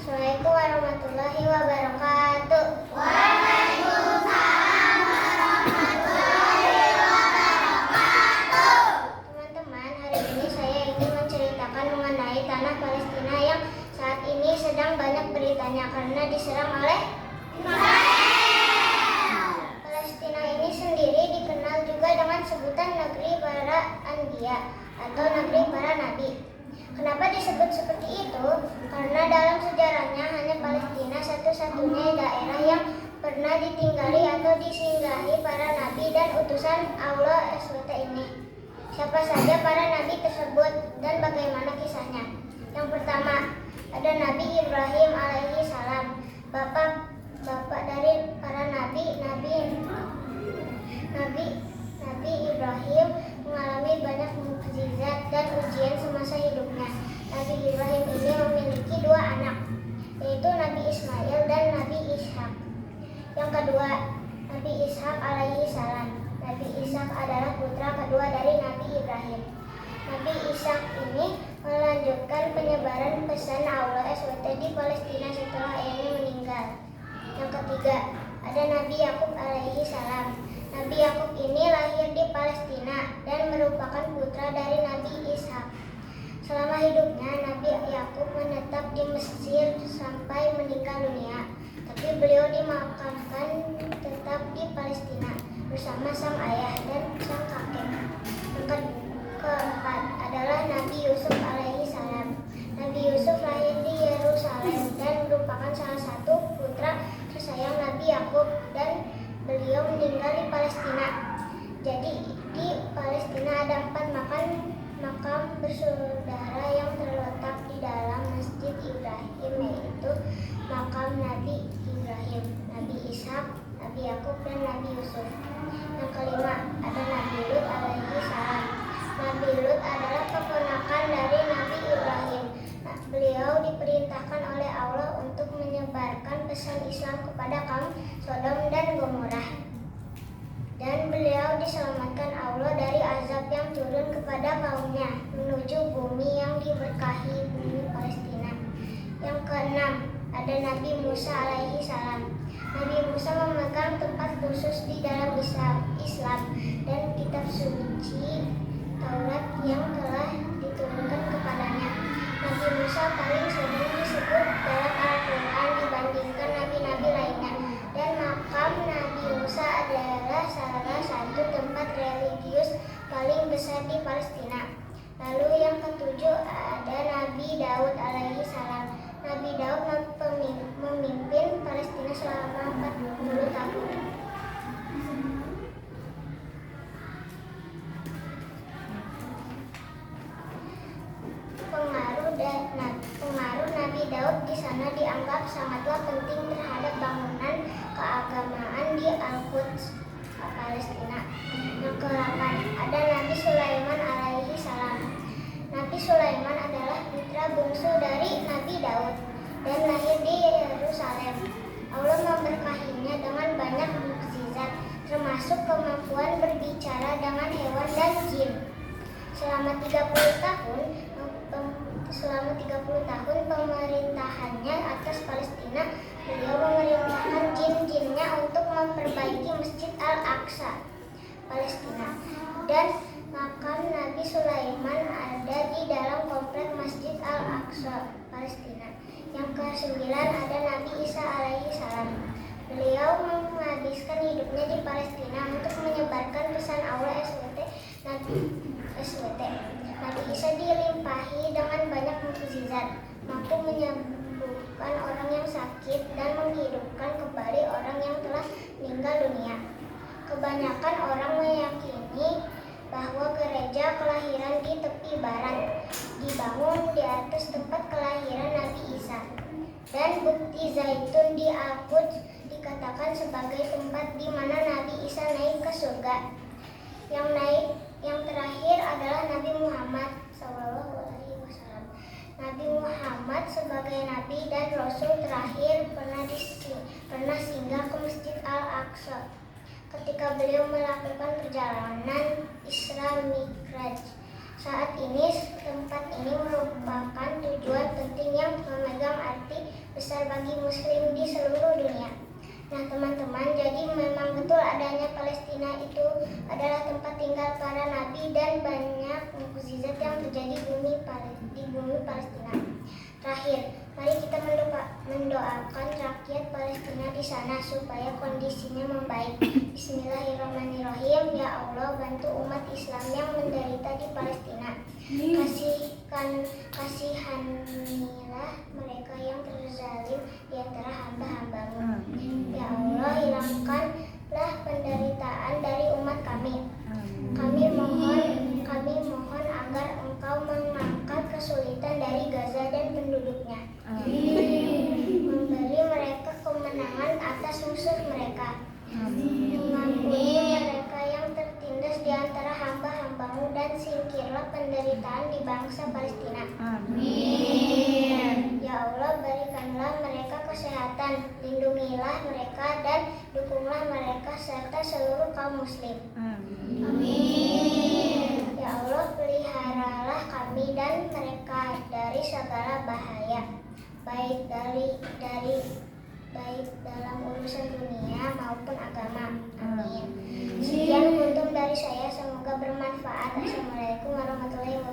Assalamualaikum warahmatullahi wabarakatuh. Teman-teman, hari ini saya ingin menceritakan mengenai tanah Palestina yang saat ini sedang banyak beritanya karena diserang oleh Palestina ini sendiri dikenal juga dengan sebutan negeri para anbiya atau negeri para nabi. Kenapa disebut seperti itu? Karena dalam sejarahnya hanya Palestina satu-satunya daerah yang pernah ditinggali atau disinggahi para nabi dan utusan Allah SWT ini. Siapa saja para nabi tersebut dan bagaimana kisahnya? Yang pertama, ada Nabi Ibrahim alaihi salam, bapak dari para nabi. Nabi Ibrahim mengalami banyak mukjizat dan ujian semasa hidupnya. Nabi Ibrahim ini memiliki dua anak, yaitu Nabi Ismail dan Nabi Ishak. Yang kedua, Nabi Ishak alaihi salam. Nabi Ishak adalah putra kedua dari Nabi Ibrahim. Nabi Ishak ini melanjutkan penyebaran pesan Allah SWT di Palestina setelah ayahnya meninggal. Yang ketiga, ada Nabi Yakub alaihi salam. Nabi Yakub ini lahir di Palestina dan merupakan putra dari Nabi Ishak. Selama hidupnya, Nabi Yakub menetap di Mesir sampai meninggal dunia. Tapi beliau dimakamkan tetap di Palestina bersama sang ayah dan sang kakek. Yang keempat adalah Nabi Yusuf alaihi salam. Nabi Yusuf lahir di Yerusalem dan merupakan salah satu putra tersayang Nabi Yakub dan beliau meninggal di Palestina. Jadi di Palestina ada 4 makam bersaudara yang terletak di dalam Masjid Ibrahim, yaitu makam Nabi Ibrahim, Nabi Ishak, Nabi Yakub, dan Nabi Yusuf. Yang kelima, ada Nabi Lut alaihi salam. Nabi Lut adalah keponakan dari Nabi Ibrahim. Beliau diperintahkan oleh Allah untuk menyebarkan pesan Islam kepada kaum Sodom dan Gomorrah. Dan beliau diselamatkan Allah dari azab yang turun kepada kaumnya menuju bumi yang diberkahi, bumi Palestina. Yang keenam, ada Nabi Musa alaihi salam. Nabi Musa memegang tempat khusus di dalam Islam dan kitab suci Taurat yang telah diturunkan kepadanya. Nabi Musa paling sering disebut dalam Al-Quran dibandingkan nabi-nabi lainnya. Dan makam Nabi Musa adalah salah satu tempat religius paling besar di Palestina. Lalu yang ketujuh ada Nabi Daud alaihi salam. Nabi Daud memimpin Palestina selama 40 tahun. Pengaruh Nabi Daud di sana dianggap sangatlah penting terhadap bangunan keagamaan di Al-Quds, Palestina. Yang ke-8 ada Nabi Sulaiman alaihi salam. Nabi Sulaiman adalah putra bungsu dari Nabi Daud dan lahir di Yerusalem. Allah memberkahinya dengan banyak mukjizat, termasuk kemampuan berbicara dengan hewan dan jin. Selama 30 tahun pemerintahannya atas Palestina, beliau memerintahkan jin-jinnya untuk memperbaiki Masjid Al-Aqsa, Palestina. Dan makam Nabi Sulaiman ada di dalam komplek Masjid Al-Aqsa, Palestina. Yang ke-9 ada Nabi Isa alaihi salam. Beliau menghabiskan hidupnya di Palestina untuk menyebarkan pesan Allah SWT. Nabi Isa dilimpahi dengan banyak mukjizat, mampu menyembuhkan orang yang sakit dan menghidupkan kembali orang yang telah meninggal dunia. Kebanyakan orang meyakini bahwa gereja kelahiran di tepi barat dibangun di atas tempat kelahiran Nabi Isa. Dan bukti zaitun di Al-Quds dikatakan sebagai tempat di mana Nabi Isa naik ke surga. Yang terakhir adalah Nabi Muhammad SAW. Nabi Muhammad sebagai Nabi dan Rasul terakhir pernah singgah ke Masjid Al-Aqsa ketika beliau melakukan perjalanan Isra Mi'raj. Saat ini tempat ini merupakan tujuan penting yang memegang arti besar bagi muslim di seluruh dunia. Nah teman-teman, jadi memang betul adanya Palestina itu adalah tempat tinggal para nabi dan banyak mukjizat yang terjadi di bumi Palestina. Terakhir, mari kita mendoakan rakyat Palestina di sana supaya kondisinya membaik. Bismillahirrahmanirrahim. Ya Allah, bantu umat Islam yang menderita di Palestina. Kasihanilah mereka yang terzalim di antara hamba-hambamu. Ya Allah, hilangkanlah penderitaan dari umat kami. Kami mohon agar Engkau mengangkat kesulitan dari Gaza dan penduduknya. Memberi mereka kemenangan atas musuh mereka. Mengampuni mereka yang tertindas di antara hamba-hambamu dan singkirlah penderitaan di bangsa Palestina. Ya Allah, berikanlah mereka kesehatan, lindungilah mereka dan dukunglah mereka serta seluruh kaum muslim. Ya Allah, peliharalah kami dan mereka dari segala bahaya, baik dalam urusan dunia maupun agama. Amin. Sekian kuntum dari saya, semoga bermanfaat. Assalamualaikum warahmatullahi wabarakatuh.